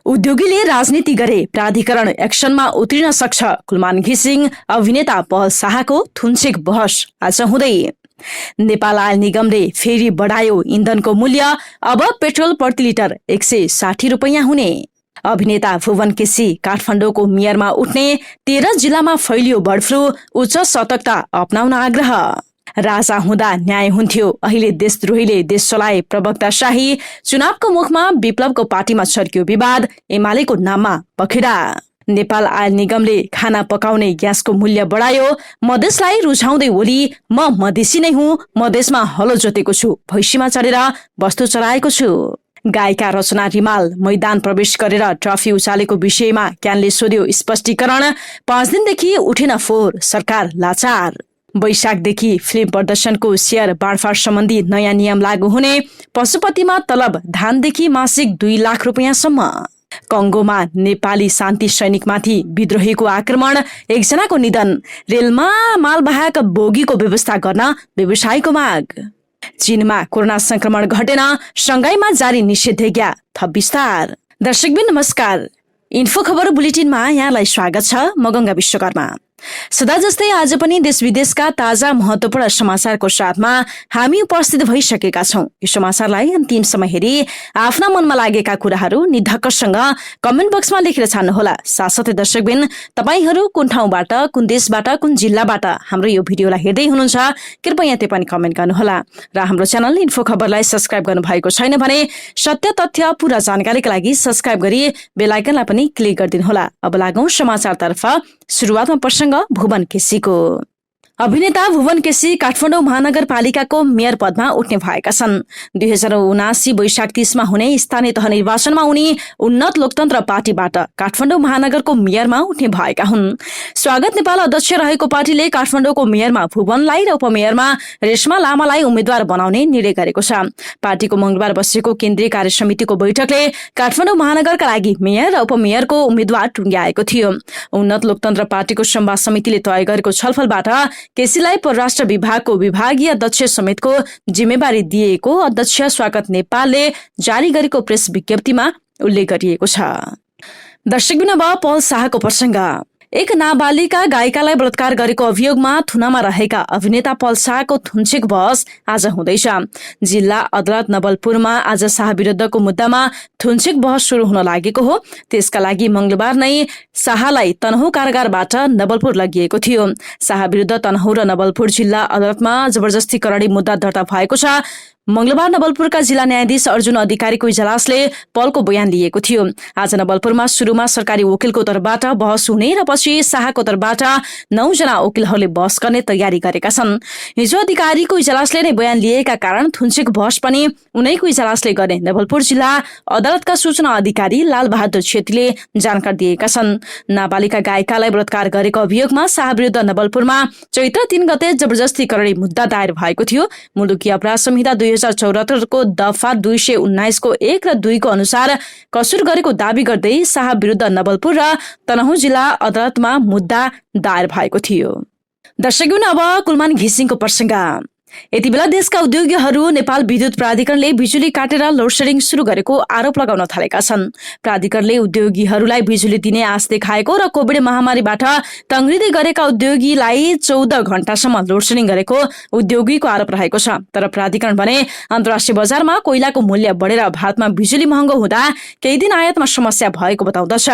उद्योगीले राजनीति गरे प्राधिकरण एक्सनमा उत्रिन सक्छ। कुलमान घिसिङ अभिनेता पहल शाहको थुन्चेक बहस आज हुँदै। नेपाल आयल निगमले फेरि बढायो इन्धनको मूल्य, अब पेट्रोल प्रति लिटर 160 रुपैयाँ हुने। अभिनेता भुवन केसी काठमाडौँको मेयरमा उठ्ने, 13 जिल्लामा फैलियो बर्ड फ्लू, उच्च सतर्कता अपनाउन आग्रह। राजा हुँदा न्याय हुन्थ्यो, अहिले देशद्रोहीले देश चलाए प्रवक्ता शाही। चुनावको मुखमा विप्लवको पार्टीमा छर्कियो विवाद, एमालेको नाममा पखेडा। नेपाल आयल निगमले खाना पकाउने ग्यासको मूल्य बढायो, मधेसलाई रुझाउँदै ओली म मधेसी नै हुँ, मधेसमा हलो जोतेको छु, भैँसीमा चढेर वस्तु चलाएको छु। गायिका रचना रिमाल मैदान प्रवेश गरेर ट्रफी उचालेको विषयमा क्यानले सोध्यो स्पष्टीकरण। 5 दिनदेखि उठेन फोहोर, सरकार लाचार। वैशाखदेखि फिल्म प्रदर्शनको शेयर बाँडफाँड सम्बन्धी नयाँ नियम लागू हुने। पशुपतिमा तलब धानदेखि मासिक 2 लाख रुपैयाँसम्म। कङ्गोमा नेपाली शान्ति सैनिकमाथि विद्रोहीको आक्रमण, 1 जनाको निधन। रेलमा मालवाहक बोगीको व्यवस्था गर्न व्यवसायीको माग। चीनमा कोरोना संक्रमण घटेन, सङ्घाईमा जारी निषेधाज्ञा थप विस्तार। दर्शकबिन नमस्कार, इन्फो खबर बुलेटिनमा यहाँलाई स्वागत छ। म गंगा विश्वकर्मा। सदा जस्तै आज पनि देश विदेशका ताजा महत्वपूर्ण समाचारको साथमा हामी उपस्थित भइसकेका छौं। यो समाचारलाई अन्तिमसम्म हेरी आफ्ना मनमा लागेका कुराहरू निधक्कसँग कमेन्ट बक्समा लेखेर छाड्नुहोला। साथसाथै दर्शकबिन, तपाईहरू कुन ठाउँबाट, कुन देशबाट, कुन जिल्लाबाट हाम्रो यो भिडियोलाई हेर्दै हुनुहुन्छ, कृपया त्यही पनि कमेन्ट गर्नुहोला। र हाम्रो च्यानल इन्फो खबरलाई सब्स्क्राइब गर्नु भएको छैन भने सत्य तथ्य पूरा जानकारीका लागि सब्स्क्राइब गरी बेल आइकनलाई पनि क्लिक गरिदिनुहोला। अब लागौं समाचारतर्फ। सुरुवातमा प्रसंग भुवन केसीको। अभिनेता भुवन केसी काठमाडौँ महानगरपालिकाको मेयर पदमा उठ्ने भएका छन्। 2079 वैशाख 30 मा हुने स्थानीय तह निर्वाचनमा उनी उन्नत लोकतन्त्र पार्टीबाट काठमाडौँ महानगरको मेयरमा उठ्ने भएका हुन्। स्वागत नेपाल अध्यक्ष रहेको पार्टीले काठमाडौँको मेयरमा भुवनलाई र उपमेयरमा रेशमा लामालाई उम्मेद्वार बनाउने निर्णय गरेको छ। पार्टीको मंगलबार बसेको केन्द्रीय कार्य समितिको बैठकले काठमाडौँ महानगरका लागि मेयर र उपमेयरको उम्मेद्वार टुङ्ग्याएको थियो। उन्नत लोकतन्त्र पार्टीको संवाद समितिले तय गरेको छलफलबाट केसीलाई परराष्ट्र विभागको विभागीय अध्यक्ष समेतको जिम्मेवारी दिएको अध्यक्ष स्वागत नेपालले जारी गरेको प्रेस विज्ञप्तिमा उल्लेख गरिएको छ। दर्शकबिन, अब पहल शाहको प्रसंग। एक नाबालिका गायिकालाई बलात्कार गरेको अभियोगमा थुनामा रहेका अभिनेता पहल शाहको थुन्चेक बहस आज हुँदैछ। जिल्ला अदालत नवलपुरमा आज शाह विरुद्धको मुद्दामा थुन्चेक बहस शुरू हुन लागेको हो। त्यसका लागि मंगलबार नै शाहलाई तनहुँ कारागारबाट नवलपुर लगिएको थियो। शाह विरुद्ध तनहुँ र नवलपुर जिल्ला अदालतमा जबरजस्ती करडी मुद्दा दर्ता भएको छ। मंगलबार नवलपुरका जिल्ला न्यायाधीश अर्जुन अधिकारीको इजलासले पहलको बयान लिएको थियो। आज नवलपुरमा सुरुमा सरकारी वकिलको तर्फबाट बहस हुने र पछि शाहको तर्फबाट 9 जना वकिलहरूले बहस गर्ने तयारी गरेका छन्। हिजो अधिकारीको इजलासले नै बयान लिएका कारण थुन्चेक बहस पनि उनैको इजलासले गर्ने नवलपुर जिल्ला अदालतका सूचना अधिकारी लाल बहादुर छेत्रीले जानकारी दिएका छन्। नाबालिका गायिकालाई बलात्कार गरेको अभियोगमा शाह विरुद्ध नवलपुरमा चैत्र 3 गते जबरजस्ती करडी मुद्दा दायर भएको थियो। मुलुकी अपराध संहिता 2074 को दफा 219 को 1 र 2 को अनुसार कसुर गरेको दावी गर्दै शाह विरुद्ध नवलपुर र तनहुँ जिल्ला अदालतमा मुद्दा दायर भएको थियो। दर्शकबिन, अब कुलमान घिसिङको प्रसंग। यति बेला देशका उद्योगीहरू नेपाल विद्युत प्राधिकरणले बिजुली काटेर लोडसेडिङ शुरू गरेको आरोप लगाउन थालेका छन्। प्राधिकरणले उद्योगीहरूलाई बिजुली दिने आश देखाएको र कोभिड महामारीबाट तङ्ग्रिँदै गरेका उद्योगीलाई 14 घण्टासम्म लोडसेडिङ गरेको उद्योगीको आरोप रहेको छ। तर प्राधिकरण भने अन्तर्राष्ट्रिय बजारमा कोइलाको मूल्य बढेर भारतमा बिजुली महँगो हुँदा केही दिन आयातमा समस्या भएको बताउँदछ।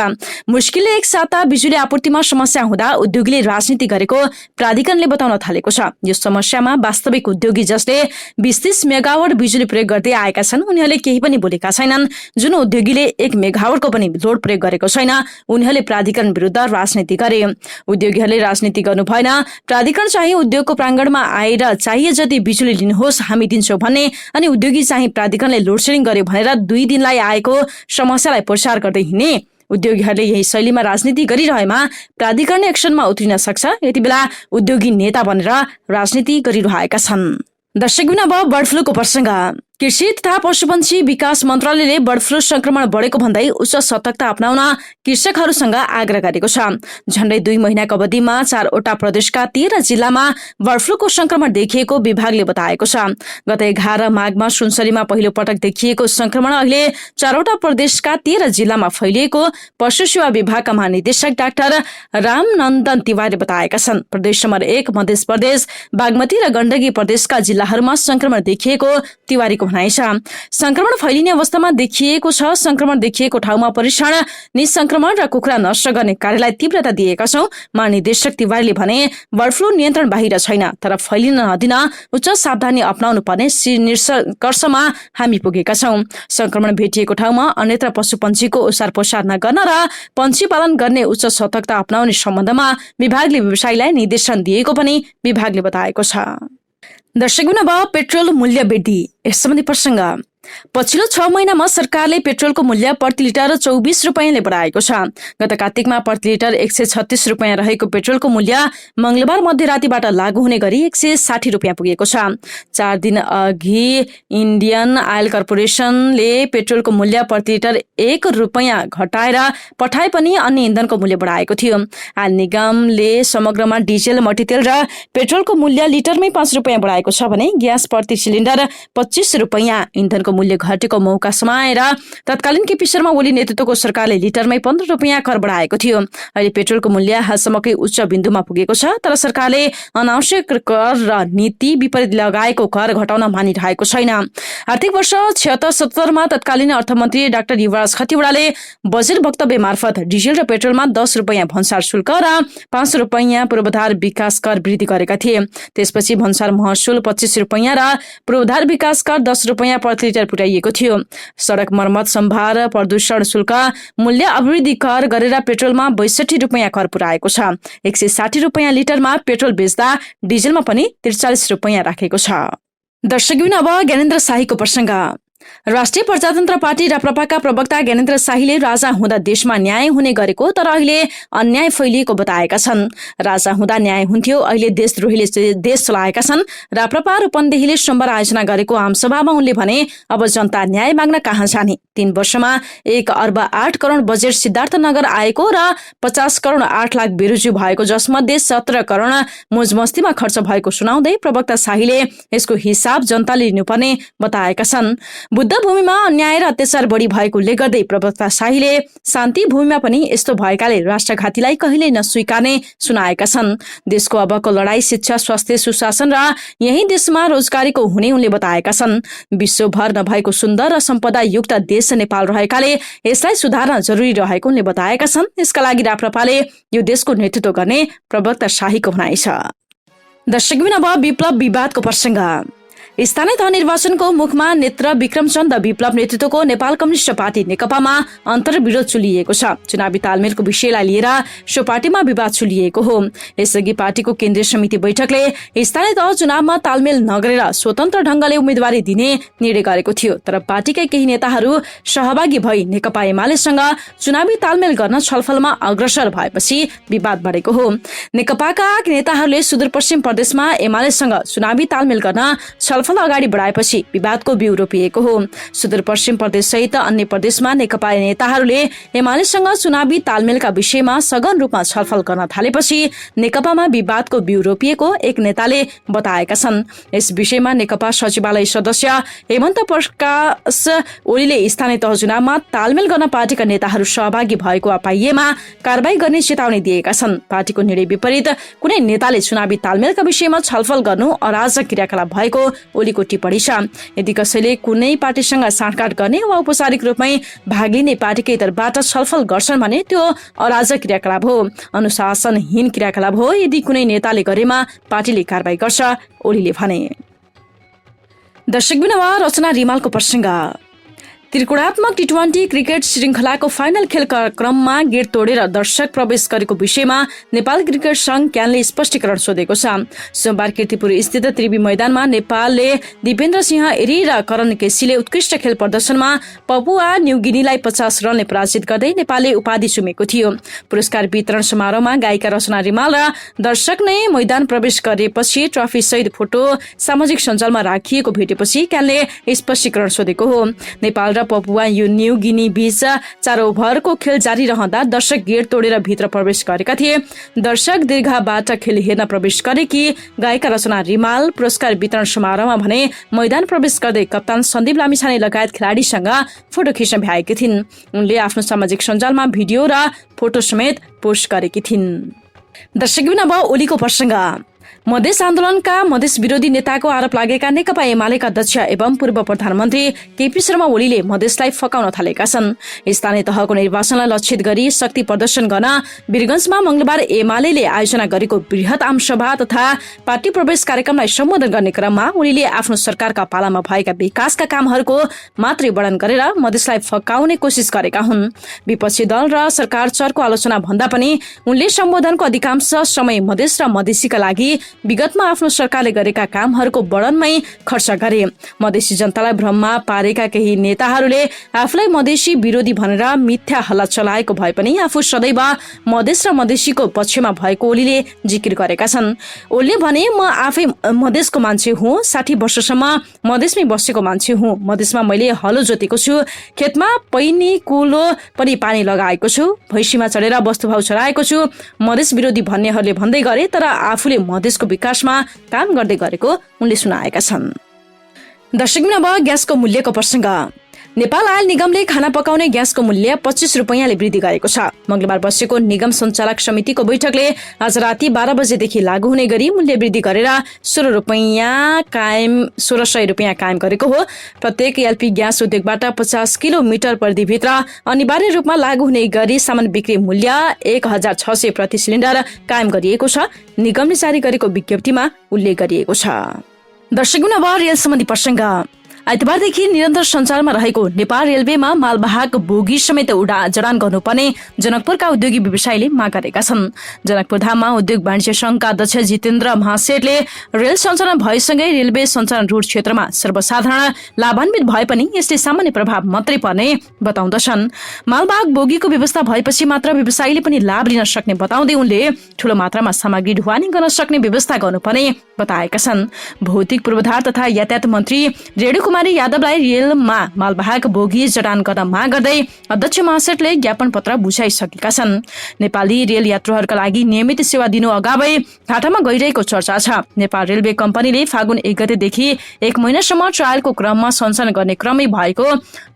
मुस्किलले 1 साता बिजुली आपूर्तिमा समस्या हुँदा उद्योगीले राजनीति गरेको प्राधिकरणले बताउन थालेको छ। यो समस्यामा वास्तविक उद्योगी जसले 20-30 मेगावाट बिजुली प्रयोग गर्दै आएका छन् उनीहरूले केही पनि बोलेका छैनन्। जुन उद्योगीले 1 मेगावाटको पनि लोड प्रयोग गरेको छैन उनीहरूले प्राधिकरण विरुद्ध राजनीति गरे। उद्योगीहरूले राजनीति गर्नु भएन, प्राधिकरण चाहिँ उद्योगको प्राङ्गणमा आएर चाहिए जति बिजुली लिनुहोस् हामी दिन्छौँ भन्ने, अनि उद्योगी चाहिँ प्राधिकरणले लोडसेडिङ गर्यो भनेर 2 दिनलाई आएको समस्यालाई प्रचार गर्दै हिँड्ने। उद्योगीहरूले यही शैलीमा राजनीति गरिरहेमा प्राधिकरण एक्सनमा उत्रिन सक्छ। यति बेला उद्योगी नेता बनेर राजनीति गरिरहेका छन्। दर्शकबिन, अब बर्ड फ्लूको प्रसंग। कृषि तथा पशुपन्छी विकास मन्त्रालयले बर्ड फ्लू संक्रमण बढेको भन्दै उच्च सतर्कता अपनाउन कृषकहरूसँग आग्रह गरेको छ। झण्डै 2 महिनाको अवधिमा 4वटा प्रदेशका 13 जिल्लामा बर्ड फ्लूको संक्रमण देखिएको विभागले बताएको छ। गत 11 माघमा सुनसरीमा पहिलो पटक देखिएको संक्रमण अहिले 4वटा प्रदेशका 13 जिल्लामा फैलिएको पशु सेवा विभागका महानिदेशक डाक्टर रामनन्दन तिवारीले बताएका छन्। प्रदेश नम्बर 1 मध्य प्रदेश, बागमती र गण्डकी प्रदेशका जिल्लाहरूमा संक्रमण देखिएको तिवारीको भनाइ छ। संक्रमण फैलिने अवस्थामा देखिएको छ। संक्रमण देखिएको ठाउँमा परीक्षण, निसंक्रमण र कुखुरा नष्ट गर्ने कार्यलाई तीव्रता दिएका छौं। महानिदेशक तिवारीले भने बर्ड फ्लू नियन्त्रण बाहिर छैन, तर फैलिन नदिन उच्च सावधानी अपनाउनु पर्ने निष्कर्षमा हामी पुगेका छौं। संक्रमण भेटिएको ठाउँमा अन्यत्र पशुपन्छीको ओसार पोसार नगर्न र पन्छी पालन गर्ने उच्च सतर्कता अपनाउने सम्बन्धमा विभागले व्यवसायीलाई निर्देशन दिएको पनि विभागले बताएको छ। दर्शकबिन अब पेट्रोल मूल्य वृद्धि यस सम्बन्धी प्रसंग। पछिल्लो 6 महिनामा सरकारले पेट्रोलको मूल्य प्रति लिटर 24 रुपैयाँले बढाएको छ। गत कार्तिकमा प्रति लिटर 136 रुपैयाँ रहेको पेट्रोलको मूल्य मंगलबार मध्यरातीबाट लागू हुने गरी 160 रुपैयाँ पुगेको छ। 4 दिन अघि इन्डियन आयल कर्पोरेसनले पेट्रोलको मूल्य प्रति लिटर 1 रुपैयाँ घटाएर पठाए पनि अन्य इन्धनको मूल्य बढाएको थियो। आयल निगमले समग्रमा डिजेल, मट्टीतेल र पेट्रोलको मूल्य लिटरमै 5 रुपैयाँ बढाएको छ भने ग्यास प्रति सिलिन्डर 25 रुपैयाँ, इन्धनको मूल्य घटेको मौका समाएर तत्कालीन केपी शर्मा ओली नेतृत्वको सरकारले लिटरमै 15 रुपैयाँ कर बढाएको थियो। अहिले पेट्रोलको मूल्य हालसम्मकै उच्च बिन्दुमा पुगेको छ, तर सरकारले अनावश्यक कर र नीति विपरीत लगाएको कर घटाउन मानिरहेको छैन। आर्थिक वर्ष 76-77 मा तत्कालीन अर्थमन्त्री डाक्टर युवराज खतिवड़ाले बजेट वक्तव्य मार्फत डिजेल र पेट्रोलमा 10 रुपैयाँ भन्सार शुल्क र 5 रुपैयाँ पूर्वाधार विकास कर वृद्धि गरेका थिए। त्यसपछि भन्सार महसुल 25 रुपैयाँ र पूर्वाधार विकास कर 10 रुपैयाँ प्रति लिटर पुर्याइएको थियो। सड़क मर्मत, सम्भार, प्रदूषण शुल्क, मूल्य अभिवृद्धि कर गरेर पेट्रोलमा 62 रुपैयाँ कर पुर्याएको छ। 160 रुपैयाँ लिटरमा पेट्रोल बेच्दा डिजेलमा पनि 43 रुपैयाँ राखेको छ। दर्शकबिन अब ज्ञानेन्द्र शाहीको प्रसंग। राष्ट्रिय प्रजातन्त्र पार्टी राप्रपाका प्रवक्ता ज्ञानेन्द्र शाहीले राजा हुँदा देशमा न्याय हुने गरेको तर अहिले अन्याय फैलिएको बताएका छन्। राजा हुँदा न्याय हुन्थ्यो, अहिले देशद्रोहीले देश चलाएका छन्। राप्रपा रूपन्देहीले सोमबार आयोजना गरेको आमसभामा उनले भने अब जनता न्याय माग्न कहाँ जाने। 3 वर्षमा 1 अर्ब 8 करोड बजेट सिद्धार्थनगर आएको र 50 करोड 8 लाख बेरोजी भएको, जसमध्ये 17 करोड मोजमस्तीमा खर्च भएको सुनाउँदै प्रवक्ता शाहीले यसको हिसाब जनताले लिनुपर्ने बताएका छन्। बुद्ध भूमिमा अन्याय र अत्याचार बढी भएको उल्लेख गर्दै प्रवक्ता शाहीले शान्ति भूमिमा पनि यस्तो भएकाले राष्ट्रघातीलाई कहिल्यै नस्वीकार्ने सुनाएका छन्। देशको अबको लडाई शिक्षा, स्वास्थ्य, सुशासन र यही देशमा रोजगारीको हुने उनले बताएका छन्। विश्वभर नभएको सुन्दर र सम्पदा युक्त देश नेपाल रहेकाले यसलाई सुधार्न जरुरी रहेको उनले बताएका छन्। यसका लागि राप्रपाले यो देशको नेतृत्व गर्ने प्रवक्ता शाहीको भनाइ छ। दर्शकबिन अब विप्लव विवादको प्रसंग। स्थानीय तह निर्वाचनको मुखमा नेत्र विक्रमचन्द विप्लव नेतृत्वको नेपाल कम्युनिस्ट पार्टी नेकपामा अन्तर्विरोध चुलिएको छ। चुनावी तालमेलको विषयलाई लिएर सो पार्टीमा विवाद चुलिएको हो। यसअघि पार्टीको केन्द्रीय समिति बैठकले स्थानीय तह चुनावमा तालमेल नगरेर स्वतन्त्र ढंगले उम्मेदवारी दिने निर्णय गरेको थियो, तर पार्टीकै केही नेताहरू सहभागी भई नेकपा एमालेसँग चुनावी तालमेल गर्न छलफलमा अग्रसर भएपछि विवाद बढेको हो। नेकपाका नेताहरूले सुदूरपश्चिम प्रदेशमा एमालेसँग चुनावी तालमेल गर्न छलफल अगाडि बढाएपछि विवादको बिउ रोपिएको हो। सुदूरपश्चिम प्रदेश सहित अन्य प्रदेशमा नेकपा नेताहरूले एमालेसँग चुनावी तालमेलका विषयमा सघन रूपमा छलफल गर्न थालेपछि नेकपामा विवादको बिउ रोपिएको एक नेताले बताएका छन्। यस विषयमा नेकपा सचिवालय सदस्य हेमन्त प्रकाश ओलीले स्थानीय तह चुनावमा तालमेल गर्न पार्टीका नेताहरू सहभागी भएको पाइएमा कारबाही गर्ने चेतावनी दिएका छन्। पार्टीको निर्णय विपरीत कुनै नेताले चुनावी तालमेलका विषयमा छलफल गर्नु अराजक क्रियाकलाप भएको ओलीको टिप्पणी छ। यदि कसैले कुनै पार्टीसँग साँठगाँठ गर्ने वा औपचारिक रूपमै भाग लिने पार्टीकै तर्फबाट छलफल गर्छन् भने त्यो अराजक क्रियाकलाप हो, अनुशासनहीन क्रियाकलाप हो। यदि कुनै नेताले गरेमा पार्टीले कारबाही गर्छ, ओलीले भने। दर्शकबिन रचना रिमालको प्रसंग। त्रिकोणात्मक टी20 क्रिकेट श्रृङ्खलाको फाइनल खेल क्रममा गेट तोडेर दर्शक प्रवेश गरेको विषयमा नेपाल क्रिकेट संघ क्यानले स्पष्टीकरण सोधेको छ। सोमबार कीर्तिपुर स्थित त्रिवी मैदानमा नेपालले दिपेन्द्र सिंह एरी र करण केसीले उत्कृष्ट खेल प्रदर्शनमा पपुवा न्युगिनीलाई 50 रनले पराजित गर्दै नेपालले उपाधि सुमेको थियो। पुरस्कार वितरण समारोहमा गायिका रचना रिमाल र दर्शक नै मैदान प्रवेश गरेपछि ट्रफी सहित फोटो सामाजिक सञ्जालमा राखिएको भेटेपछि क्यानले स्पष्टीकरण सोधेको हो। नेपाल पपुवा न्यू गिनी बीच 4 ओभरको खेल जारी रहँदा दर्शक गेट तोडेर भित्र प्रवेश गरेका थिए। दर्शक दीर्घबाट खेल हेर्न प्रवेश गरेकी गायिका रचना रिमाल पुरस्कार वितरण समारोहमा भने मैदान प्रवेश गर्दै कप्तान सन्दीप लामिछाने लगायत खेलाडीसँग फोटो खिच्न भ्याएकी थिइन्। उनले आफ्नो सामाजिक सञ्जालमा भिडियो र फोटो समेत पोस्ट गरेकी थिइन्। दर्शक अब ओलीको प्रसङ्ग। मधेस आन्दोलनका मधेस विरोधी नेताको आरोप लागेका नेकपा एमालेका अध्यक्ष एवं पूर्व प्रधानमन्त्री केपी शर्मा ओलीले मधेसलाई फकाउन थालेका छन्। स्थानीय तहको निर्वाचनलाई लक्षित गरी शक्ति प्रदर्शन गर्न वीरगञ्जमा मंगलबार एमाले आयोजना गरेको बृहत आमसभा तथा पार्टी प्रवेश कार्यक्रमलाई सम्बोधन गर्ने क्रममा ओलीले आफ्नो सरकारका पालामा भएका विकासका कामहरूको मात्रै वर्णन गरेर मधेसलाई फकाउने कोसिस गरेका हुन्। विपक्षी दल र सरकार चरको आलोचना भन्दा पनि उनले सम्बोधनको अधिकांश समय मधेस र मधेसीका लागि विगतमा आफ्नो सरकारले गरेका कामहरूको वर्णनमै खर्च गरे। मधेसी जनतालाई भ्रममा पारेका केही नेताहरूले आफूलाई मधेसी विरोधी भनेर मिथ्या हल्ला चलाएको भए पनि आफू सदैव मधेस र मधेसीको पक्षमा भएको ओलीले जिकिर गरेका छन्। ओलीले भने म आफै मधेसको मान्छे हुँ, 60 वर्षसम्म मधेसमै बसेको मान्छे हुँ। मधेसमा मैले हलो जोतेको छु, खेतमा पैनी कुलो पनि पानी लगाएको छु, भैँसीमा चढेर वस्तुभाउ चढाएको छु। मधेस विरोधी भन्नेहरूले भन्दै गरे तर आफूले मधेसको विकासमा काम गर्दै गरेको उनले सुनाएका छन्। दर्शक अब ग्यासको मूल्यको प्रसङ्ग। नेपाल आयल निगमले खाना पकाउने ग्यासको मूल्य 25 रुपैयाँले वृद्धि गरेको छ। मंगलबार बसेको निगम सञ्चालक समितिको बैठकले आज राति 12 बजेदेखि लागू हुने गरी मूल्य वृद्धि गरेर 1600 रुपैयाँ कायम गरेको हो। प्रत्येक एलपी ग्यास उद्योगबाट 50 किलोमिटर परिधिभित्र अनिवार्य रूपमा लागू हुने गरी सामान्य बिक्री मूल्य 1600 प्रति सिलिन्डर कायम गरिएको छ। निगमले जारी गरेको विज्ञप्तिमा उल्लेख गरिएको छ। दर्शक अब रेल सम्बन्धी प्रसङ्ग। आइतबारदेखि निरन्तर सञ्चारमा रहेको नेपाल रेलवेमा मालवाहक बोगी समेत जडान गर्नुपर्ने जनकपुरका उद्योगी व्यवसायीले माग गरेका छन्। जनकपुर धाममा उद्योग वाणिज्य संघका अध्यक्ष जितेन्द्र महासेठले रेल सञ्चालन भएसँगै रेलवे सञ्चालन रूट क्षेत्रमा सर्वसाधारण लाभान्वित भए पनि यसले सामान्य प्रभाव मात्रै पर्ने बताउँदछन्। मालवाहक बोगीको व्यवस्था भएपछि मात्र व्यवसायीले पनि लाभ लिन सक्ने बताउँदै उनले ठूलो मात्रामा सामग्री ढुवानी गर्न सक्ने व्यवस्था गर्नुपर्ने बताएका छन्। भौतिक पूर्वाधार तथा यातायात मन्त्री रेणु कुमारी यादवलाई रेलमा मालवाहक बोगी जडान गर्न माग गर्दै अध्यक्ष महासेठले ज्ञापन पत्र बुझाइसकेका छन्। नेपाली रेल यात्रुहरूका लागि नियमित सेवा दिनु अगावै घाटामा गइरहेको चर्चा छ। नेपाल रेलवे कम्पनीले फागुन 1 गतेदेखि 1 महिनासम्म ट्रायलको क्रममा सञ्चालन गर्ने क्रमै भएको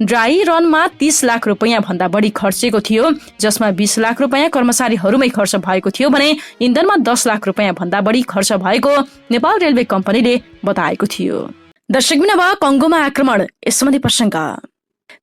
ड्राई रनमा 30 लाख रुपैयाँ भन्दा बढी खर्चेको थियो, जसमा 20 लाख रुपैयाँ कर्मचारीहरूमै खर्च भएको थियो भने इन्धनमा 10 लाख रुपैयाँ भन्दा बढी खर्च भएको नेपाल रेलवे कम्पनीले बताएको थियो। दर्शक अब कङ्गोमा आक्रमण यस सम्बन्धी प्रसङ्ग।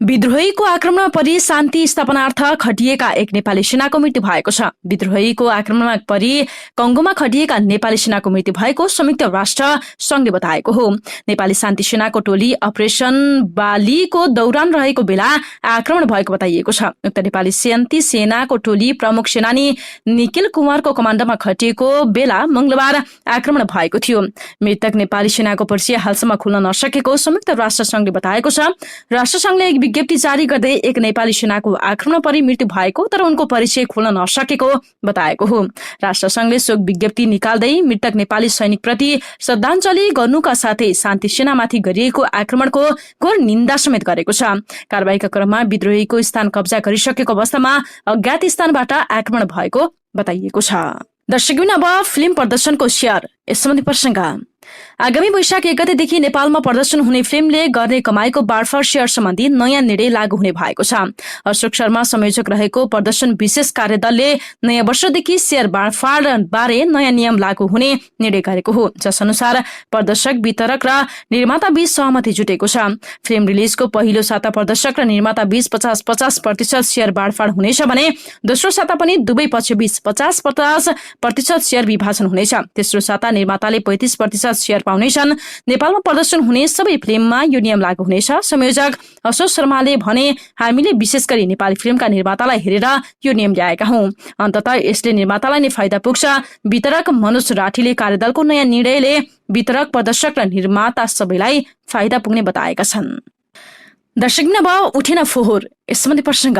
विद्रोहीको आक्रमणमा परि शान्ति स्थापनार्थ खटिएका एक नेपाली सेनाको मृत्यु भएको छ। विद्रोहीको आक्रमणमा परि कङ्गोमा खटिएका नेपाली सेनाको मृत्यु भएको संयुक्त राष्ट्र संघले बताएको हो। नेपाली शान्ति सेनाको टोली अपरेसन बालीको दौरान रहेको बेला आक्रमण भएको बताइएको छ। उक्त नेपाली शान्ति सेनाको टोली प्रमुख सेनानी निखिल कुमारको कमान्डोमा खटिएको बेला मंगलबार आक्रमण भएको थियो। मृतक नेपाली सेनाको परिचय हालसम्म खुल्न नसकेको संयुक्त राष्ट्र संघले बताएको छ। राष्ट्र संघले एक विज्ञप्ति जारी गर्दै एक नेपाली सेनाको आक्रमण परि मृत्यु भएको तर उनको परिचय खोल्न नसकेको बताएको हो। राष्ट्र संघले शोक विज्ञप्ति निकाल्दै मृतक नेपाली सैनिक प्रति श्रद्धाञ्जली गर्नुका साथै शान्ति सेनामाथि गरिएको आक्रमणको घोर निन्दा समेत गरेको छ। कारबाहीका क्रममा विद्रोहीको स्थान कब्जा गरिसकेको अवस्थामा अज्ञात स्थानबाट आक्रमण भएको बताइएको छ। दर्शक अब फिल्म प्रदर्शनको शेयर यस सम्बन्धी प्रसङ्ग। आगामी वैशाख 1 गतेदेखि नेपालमा प्रदर्शन हुने फिल्मले गर्ने कमाईको बाँडफाँड शेयर सम्बन्धी नयाँ निर्णय लागू हुने भएको छ। अशोक शर्मा संयोजक रहेको प्रदर्शन विशेष कार्यदलले नयाँ वर्षदेखि शेयर बाँडफाँड बारे नयाँ नियम लागू हुने निर्णय गरेको हो, जस अनुसार प्रदर्शक, वितरक र निर्माता बीच सहमति जुटेको छ। फिल्म रिलिजको पहिलो साता प्रदर्शक र निर्माता बीच 50-50% शेयर बाँडफाँड हुनेछ भने दोस्रो साता पनि दुवै पक्ष बीच 50-50% शेयर विभाजन हुनेछ। तेस्रो साता निर्माताले 35% शेयर पाउनेछन्। नेपालमा प्रदर्शन हुने सबै फिल्ममा यो नियम लागू हुनेछ। संयोजक अशोक शर्माले भने, हामीले विशेष गरी नेपाली फिल्मका निर्मातालाई हेरेर यो नियम ल्याएका हौं। अन्ततः यसले निर्मातालाई नै फाइदा पुग्छ। वितरक मनोज राठीले कार्यदलको नयाँ निर्णयले वितरक, प्रदर्शक र निर्माता सबैलाई फाइदा पुग्ने बताएका छन्। दर्शक अब उठेन फोहोर। यस सम्बन्धी प्रसङ्ग।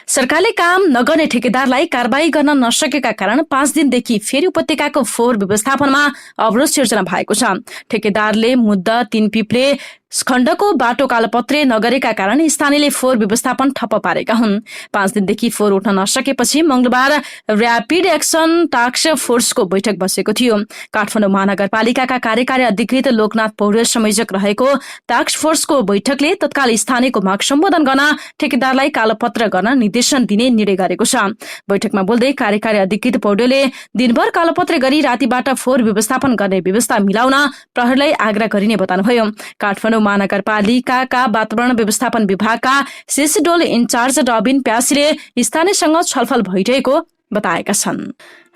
सरकारले काम नगर्ने ठेकेदारलाई कारबाही गर्न नसकेका कारण 5 दिनदेखि फेरि उपत्यकाको फोहोर व्यवस्थापनमा अवरोध सिर्जना भएको छ। ठेकेदारले मुद्दा 3 पिप्ले खण्डको बाटो कालोपत्रे नगरेका कारण स्थानीयले फोहोर व्यवस्थापन ठप्प पारेका हुन्। 5 दिनदेखि फोहोर उठ्न नसकेपछि मंगलबार र्यापिड एक्सन टास्क फोर्सको बैठक बसेको थियो। काठमाडौँ महानगरपालिकाका कार्यकारी अधिकृत लोकनाथ पौडेल संयोजक रहेको टास्क फोर्सको बैठकले तत्काल स्थानीयको माग सम्बोधन गर्न ठेकेदारलाई कालोपत्र गर्न निर्देशन दिने निर्णय गरेको छ। बैठकमा बोल्दै कार्यकारी अधिकृत पौडेलले दिनभर कालोपत्र गरी रातिबाट फोहोर व्यवस्थापन गर्ने व्यवस्था मिलाउन प्रहरीलाई आग्रह गरिने बताउनुभयो। काठमाडौँ महानगरपालिकाका वातावरण व्यवस्थापन विभागका सिसडोल इन्चार्ज रबिन प्यासीले स्थानीयसँग छलफल भइरहेको बताएका छन्।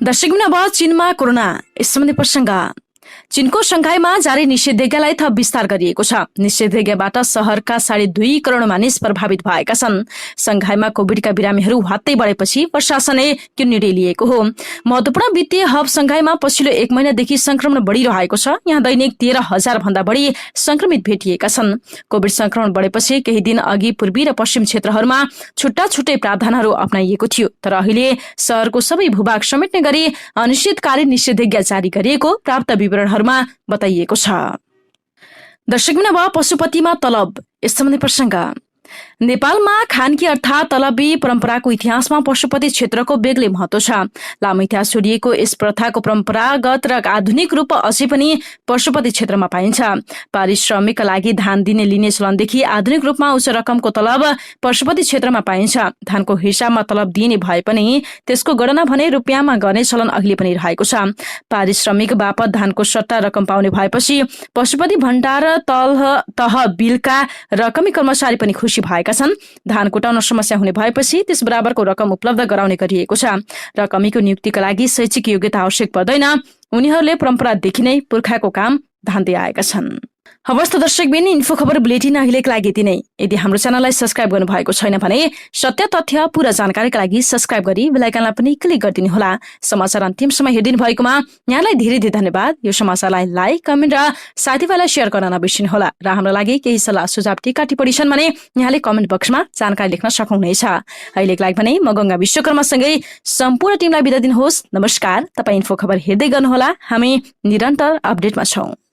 दर्शक अब चीनमा कोरोना। यस सम्बन्धी प्रसङ्ग। चीनको संघाईमा जारी निषेधाज्ञालाई थप विस्तार गरिएको छ। निषेधाज्ञाबाट शहरका 2.5 करोड मानिस प्रभावित भएका छन्। संघाईमा कोभिडका बिरामीहरू हत्तै बढेपछि प्रशासनले यो निर्णय लिएको हो। महत्वपूर्ण वित्तीय हब संघाईमा पछिल्लो 1 महिनादेखि संक्रमण बढिरहेको छ। यहाँ दैनिक 13,000 भन्दा बढी संक्रमित भेटिएका छन्। कोभिड संक्रमण बढेपछि केही दिन अघि पूर्वी र पश्चिम क्षेत्रहरूमा छुट्टा छुट्टै प्रावधानहरू अपनाइएको थियो। तर अहिले शहरको सबै भूभाग समेट्ने गरी अनिश्चितकालीन निषेधाज्ञा जारी गरिएको प्राप्त विवरणहरूमा बताइएको छ। दर्शक अब पशुपतिमा तलब। यस सम्बन्धी प्रसङ्ग। नेपालमा खानकी अर्थात् तलबी परम्पराको इतिहासमा पशुपति क्षेत्रको बेग्लै महत्व छ। लामो इतिहास जोडिएको यस प्रथाको परम्परागत र आधुनिक रूप अझै पनि पशुपति क्षेत्रमा पाइन्छ। पारिश्रमिकका लागि धान दिने लिने चलनदेखि आधुनिक रूपमा उच्च रकमको तलब पशुपति क्षेत्रमा पाइन्छ। धानको हिसाबमा तलब दिइने भए पनि त्यसको गणना भने रुपियाँमा गर्ने चलन अहिले पनि रहेको छ। पारिश्रमिक बापत धानको सट्टा रकम पाउने भएपछि पशुपति भण्डार तहबिलका रकमी कर्मचारी पनि खुसी भएका छन्। धान कुटाउन समस्या हुने भएपछि त्यस बराबरको रकम उपलब्ध गराउने गरिएको छ। रकमीको नियुक्तिका लागि शैक्षिक योग्यता आवश्यक पर्दैन। उनीहरूले परम्परादेखि नै पुर्खाको काम धान्दै आएका छन्। हवस् त दर्शकबिन, इन्फो खबर बुलेटिन अहिलेका लागि यति नै। यदि हाम्रो च्यानललाई सब्स्क्राइब गर्नु भएको छैन भने सत्य तथ्य पूरा जानकारीका लागि सब्स्क्राइब गरी बेल आइकनलाई पनि क्लिक गरिदिनु होला। समाचार अन्तिमसम्म हेरिदिनु भएकोमा यहाँलाई धेरै धेरै धन्यवाद। यो समाचारलाई लाइक, कमेन्ट र साथीभाइलाई शेयर गर्न नबिर्सिनु होला। र हाम्रो लागि केही सल्लाह सुझाव टीका टिप्पणी छन् भने यहाँले कमेन्ट बक्समा जानकारी लेख्न सक्नुहुनेछ। अहिलेका लागि भने म गंगा विश्वकर्मासँगै सम्पूर्ण टिमलाई बिदा दिनुहोस्। नमस्कार। तपाईँ इन्फो खबर हेर्दै गर्नुहोला। हामी निरन्तर अपडेटमा छौं।